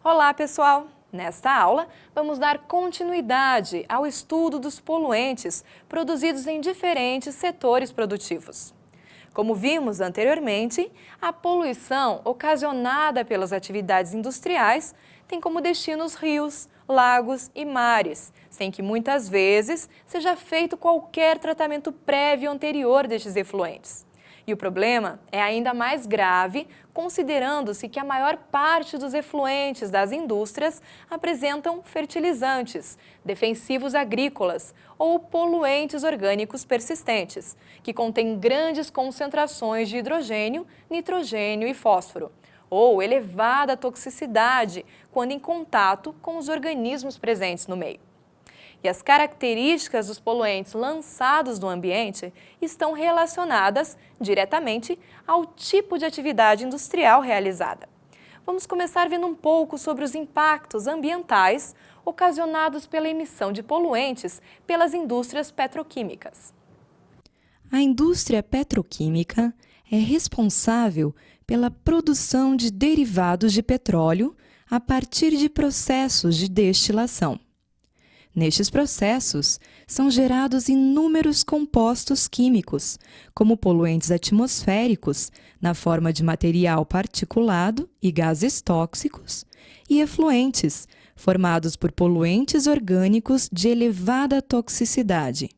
Olá, pessoal! Nesta aula, vamos dar continuidade ao estudo dos poluentes produzidos em diferentes setores produtivos. Como vimos anteriormente, a poluição ocasionada pelas atividades industriais tem como destino os rios, lagos e mares, sem que muitas vezes seja feito qualquer tratamento prévio anterior destes efluentes. E o problema é ainda mais grave, considerando-se que a maior parte dos efluentes das indústrias apresentam fertilizantes, defensivos agrícolas ou poluentes orgânicos persistentes, que contêm grandes concentrações de hidrogênio, nitrogênio e fósforo, ou elevada toxicidade quando em contato com os organismos presentes no meio. E as características dos poluentes lançados no ambiente estão relacionadas diretamente ao tipo de atividade industrial realizada. Vamos começar vendo um pouco sobre os impactos ambientais ocasionados pela emissão de poluentes pelas indústrias petroquímicas. A indústria petroquímica é responsável pela produção de derivados de petróleo a partir de processos de destilação. Nestes processos, são gerados inúmeros compostos químicos, como poluentes atmosféricos, na forma de material particulado e gases tóxicos, e efluentes, formados por poluentes orgânicos de elevada toxicidade.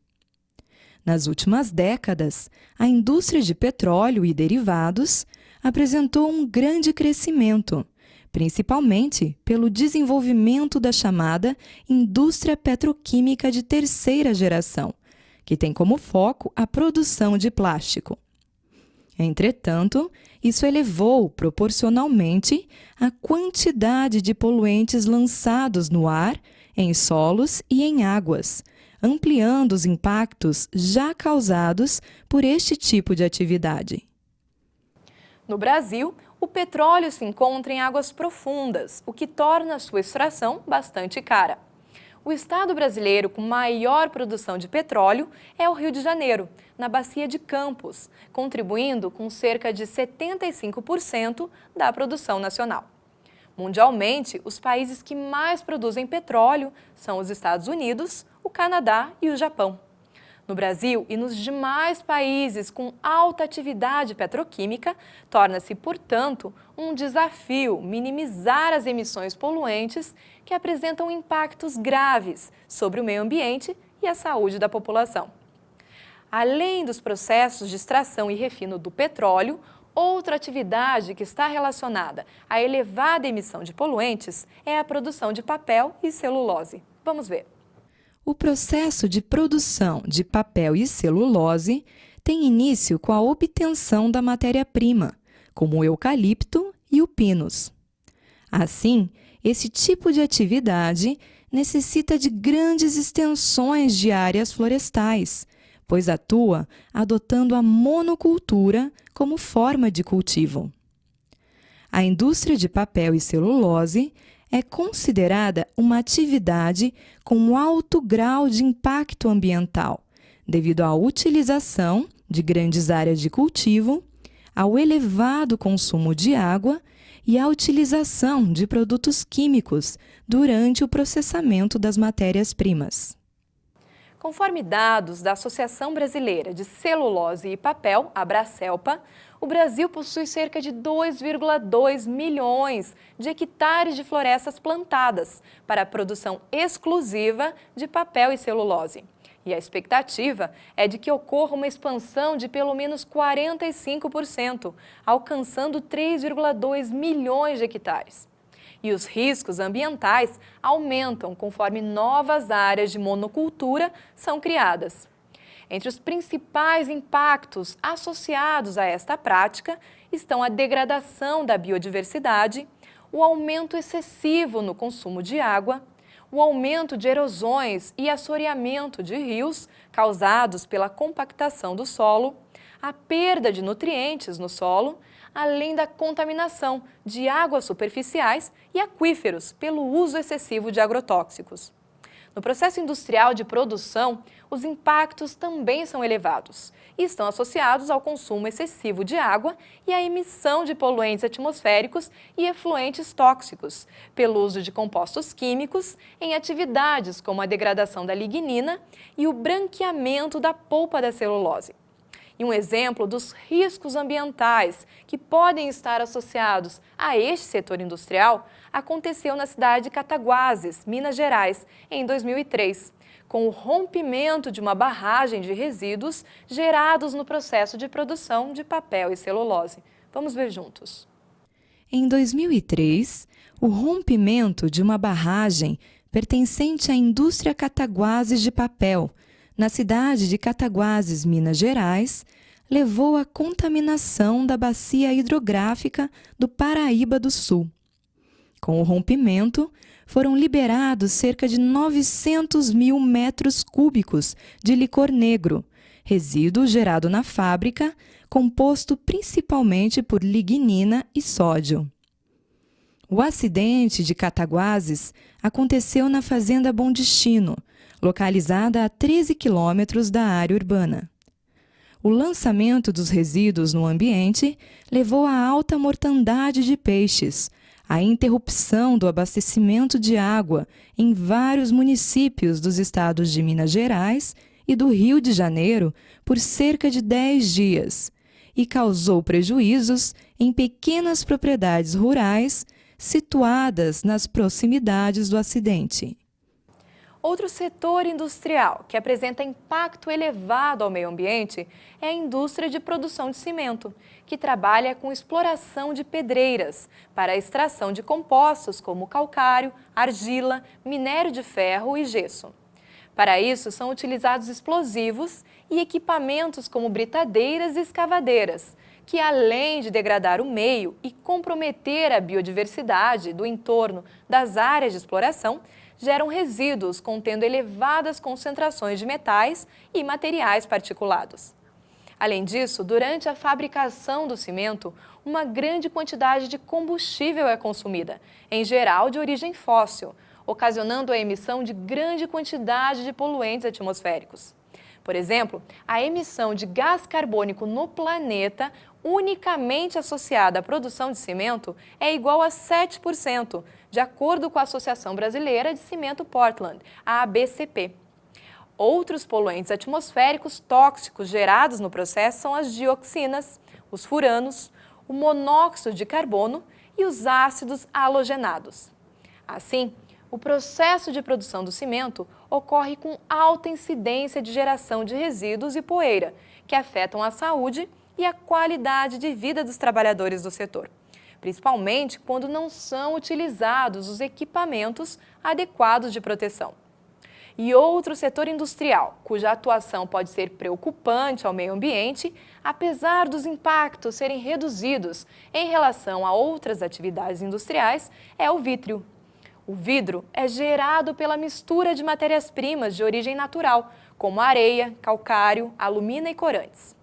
Nas últimas décadas, a indústria de petróleo e derivados apresentou um grande crescimento, principalmente pelo desenvolvimento da chamada indústria petroquímica de terceira geração, que tem como foco a produção de plástico. Entretanto, isso elevou proporcionalmente a quantidade de poluentes lançados no ar, em solos e em águas, ampliando os impactos já causados por este tipo de atividade. No Brasil, o petróleo se encontra em águas profundas, o que torna sua extração bastante cara. O estado brasileiro com maior produção de petróleo é o Rio de Janeiro, na Bacia de Campos, contribuindo com cerca de 75% da produção nacional. Mundialmente, os países que mais produzem petróleo são os Estados Unidos, o Canadá e o Japão. No Brasil e nos demais países com alta atividade petroquímica, torna-se, portanto, um desafio minimizar as emissões poluentes que apresentam impactos graves sobre o meio ambiente e a saúde da população. Além dos processos de extração e refino do petróleo, outra atividade que está relacionada à elevada emissão de poluentes é a produção de papel e celulose. Vamos ver. O processo de produção de papel e celulose tem início com a obtenção da matéria-prima, como o eucalipto e o pinus. Assim, esse tipo de atividade necessita de grandes extensões de áreas florestais, pois atua adotando a monocultura como forma de cultivo. A indústria de papel e celulose é considerada uma atividade com alto grau de impacto ambiental, devido à utilização de grandes áreas de cultivo, ao elevado consumo de água e à utilização de produtos químicos durante o processamento das matérias-primas. Conforme dados da Associação Brasileira de Celulose e Papel, a Abracelpa, o Brasil possui cerca de 2,2 milhões de hectares de florestas plantadas para a produção exclusiva de papel e celulose. E a expectativa é de que ocorra uma expansão de pelo menos 45%, alcançando 3,2 milhões de hectares. E os riscos ambientais aumentam conforme novas áreas de monocultura são criadas. Entre os principais impactos associados a esta prática estão a degradação da biodiversidade, o aumento excessivo no consumo de água, o aumento de erosões e assoreamento de rios causados pela compactação do solo, a perda de nutrientes no solo, além da contaminação de águas superficiais e aquíferos pelo uso excessivo de agrotóxicos. No processo industrial de produção, os impactos também são elevados e estão associados ao consumo excessivo de água e à emissão de poluentes atmosféricos e efluentes tóxicos, pelo uso de compostos químicos em atividades como a degradação da lignina e o branqueamento da polpa da celulose. E um exemplo dos riscos ambientais que podem estar associados a este setor industrial aconteceu na cidade de Cataguases, Minas Gerais, em 2003, com o rompimento de uma barragem de resíduos gerados no processo de produção de papel e celulose. Vamos ver juntos. Em 2003, o rompimento de uma barragem pertencente à indústria Cataguases de papel, na cidade de Cataguases, Minas Gerais, levou à contaminação da bacia hidrográfica do Paraíba do Sul. Com o rompimento, foram liberados cerca de 900 mil metros cúbicos de licor negro, resíduo gerado na fábrica, composto principalmente por lignina e sódio. O acidente de Cataguases aconteceu na Fazenda Bom Destino, localizada a 13 quilômetros da área urbana. O lançamento dos resíduos no ambiente levou à alta mortandade de peixes, à interrupção do abastecimento de água em vários municípios dos estados de Minas Gerais e do Rio de Janeiro por cerca de 10 dias e causou prejuízos em pequenas propriedades rurais situadas nas proximidades do acidente. Outro setor industrial que apresenta impacto elevado ao meio ambiente é a indústria de produção de cimento, que trabalha com exploração de pedreiras para a extração de compostos como calcário, argila, minério de ferro e gesso. Para isso, são utilizados explosivos e equipamentos como britadeiras e escavadeiras, que além de degradar o meio e comprometer a biodiversidade do entorno das áreas de exploração, geram resíduos contendo elevadas concentrações de metais e materiais particulados. Além disso, durante a fabricação do cimento, uma grande quantidade de combustível é consumida, em geral de origem fóssil, ocasionando a emissão de grande quantidade de poluentes atmosféricos. Por exemplo, a emissão de gás carbônico no planeta, unicamente associada à produção de cimento, é igual a 7%, de acordo com a Associação Brasileira de Cimento Portland, a ABCP. Outros poluentes atmosféricos tóxicos gerados no processo são as dioxinas, os furanos, o monóxido de carbono e os ácidos halogenados. Assim, o processo de produção do cimento ocorre com alta incidência de geração de resíduos e poeira, que afetam a saúde e a qualidade de vida dos trabalhadores do setor, principalmente quando não são utilizados os equipamentos adequados de proteção. E outro setor industrial, cuja atuação pode ser preocupante ao meio ambiente, apesar dos impactos serem reduzidos em relação a outras atividades industriais, é o vítreo. O vidro é gerado pela mistura de matérias-primas de origem natural, como areia, calcário, alumina e corantes.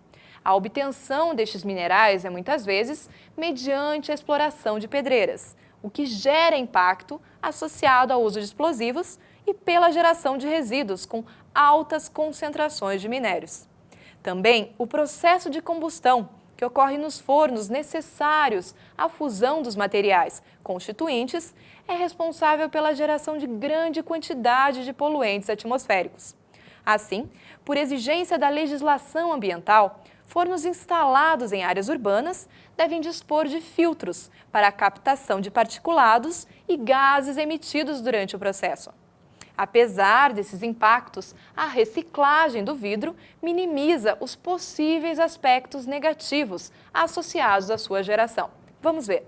A obtenção destes minerais é muitas vezes mediante a exploração de pedreiras, o que gera impacto associado ao uso de explosivos e pela geração de resíduos com altas concentrações de minérios. Também o processo de combustão, que ocorre nos fornos necessários à fusão dos materiais constituintes, é responsável pela geração de grande quantidade de poluentes atmosféricos. Assim, por exigência da legislação ambiental, fornos instalados em áreas urbanas devem dispor de filtros para a captação de particulados e gases emitidos durante o processo. Apesar desses impactos, a reciclagem do vidro minimiza os possíveis aspectos negativos associados à sua geração. Vamos ver.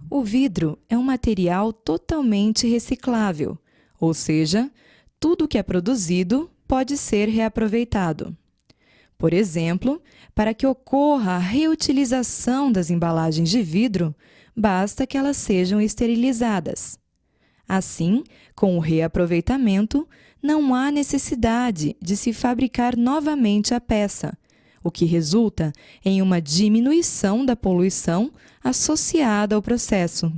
O vidro é um material totalmente reciclável, ou seja, tudo que é produzido pode ser reaproveitado. Por exemplo, para que ocorra a reutilização das embalagens de vidro, basta que elas sejam esterilizadas. Assim, com o reaproveitamento, não há necessidade de se fabricar novamente a peça, o que resulta em uma diminuição da poluição associada ao processo.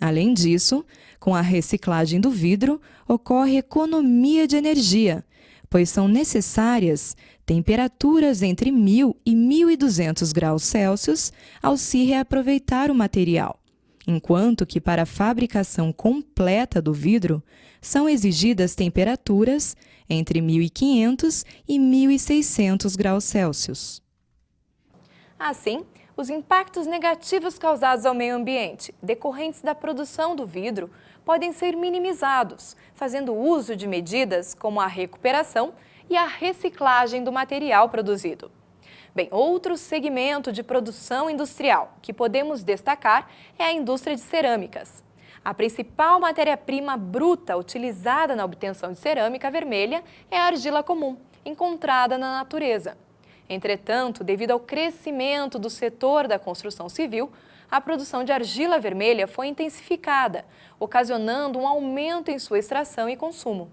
Além disso, com a reciclagem do vidro, ocorre economia de energia, pois são necessárias temperaturas entre 1.000 e 1.200 graus Celsius ao se reaproveitar o material, enquanto que para a fabricação completa do vidro são exigidas temperaturas entre 1.500 e 1.600 graus Celsius. Assim, os impactos negativos causados ao meio ambiente, decorrentes da produção do vidro, podem ser minimizados, fazendo uso de medidas como a recuperação e a reciclagem do material produzido. Bem, outro segmento de produção industrial que podemos destacar é a indústria de cerâmicas. A principal matéria-prima bruta utilizada na obtenção de cerâmica vermelha é a argila comum, encontrada na natureza. Entretanto, devido ao crescimento do setor da construção civil, a produção de argila vermelha foi intensificada, ocasionando um aumento em sua extração e consumo.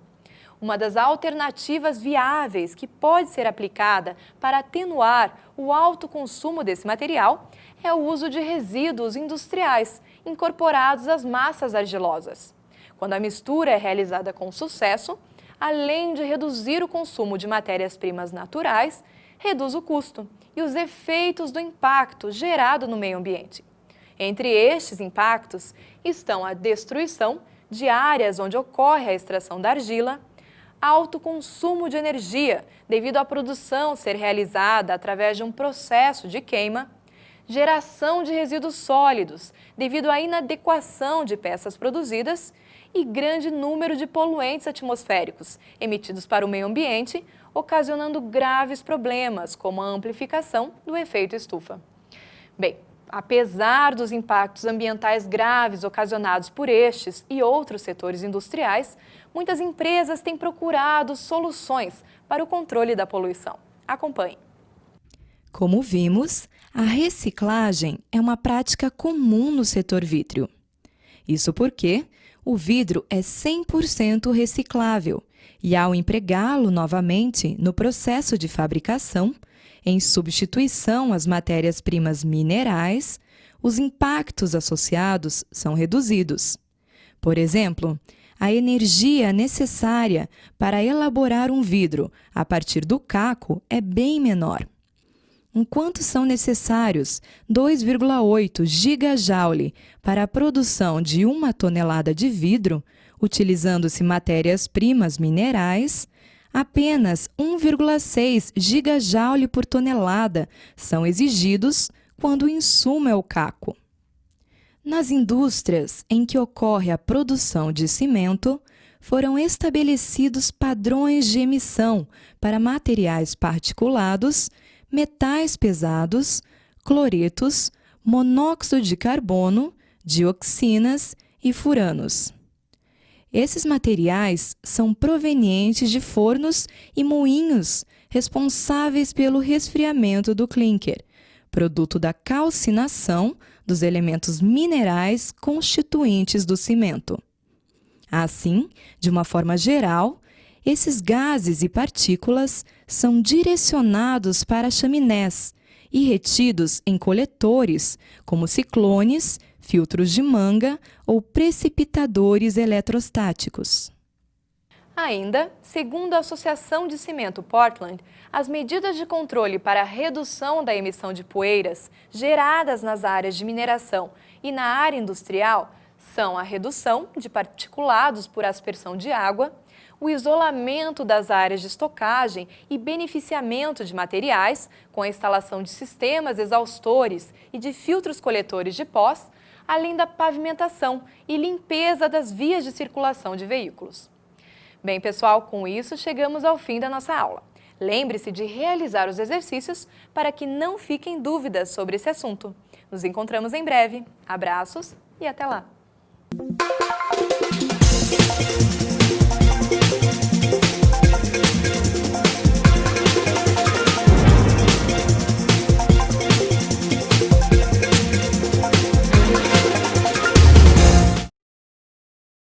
Uma das alternativas viáveis que pode ser aplicada para atenuar o alto consumo desse material é o uso de resíduos industriais incorporados às massas argilosas. Quando a mistura é realizada com sucesso, além de reduzir o consumo de matérias-primas naturais, reduz o custo e os efeitos do impacto gerado no meio ambiente. Entre estes impactos estão a destruição de áreas onde ocorre a extração da argila, alto consumo de energia devido à produção ser realizada através de um processo de queima, geração de resíduos sólidos devido à inadequação de peças produzidas e grande número de poluentes atmosféricos emitidos para o meio ambiente, ocasionando graves problemas, como a amplificação do efeito estufa. Bem, apesar dos impactos ambientais graves ocasionados por estes e outros setores industriais, muitas empresas têm procurado soluções para o controle da poluição. Acompanhe. Como vimos, a reciclagem é uma prática comum no setor vítreo. Isso porque o vidro é 100% reciclável e, ao empregá-lo novamente no processo de fabricação, em substituição às matérias-primas minerais, os impactos associados são reduzidos. Por exemplo, a energia necessária para elaborar um vidro a partir do caco é bem menor. Enquanto são necessários 2,8 gigajoule para a produção de 1 tonelada de vidro, utilizando-se matérias-primas minerais, apenas 1,6 gigajoule por tonelada são exigidos quando o insumo é o caco. Nas indústrias em que ocorre a produção de cimento, foram estabelecidos padrões de emissão para materiais particulados, metais pesados, cloretos, monóxido de carbono, dioxinas e furanos. Esses materiais são provenientes de fornos e moinhos responsáveis pelo resfriamento do clinker, produto da calcinação dos elementos minerais constituintes do cimento. Assim, de uma forma geral, esses gases e partículas são direcionados para chaminés e retidos em coletores, como ciclones, filtros de manga ou precipitadores eletrostáticos. Ainda, segundo a Associação de Cimento Portland, as medidas de controle para a redução da emissão de poeiras geradas nas áreas de mineração e na área industrial são a redução de particulados por aspersão de água, o isolamento das áreas de estocagem e beneficiamento de materiais, com a instalação de sistemas exaustores e de filtros coletores de pós, além da pavimentação e limpeza das vias de circulação de veículos. Bem, pessoal, com isso chegamos ao fim da nossa aula. Lembre-se de realizar os exercícios para que não fiquem dúvidas sobre esse assunto. Nos encontramos em breve. Abraços e até lá!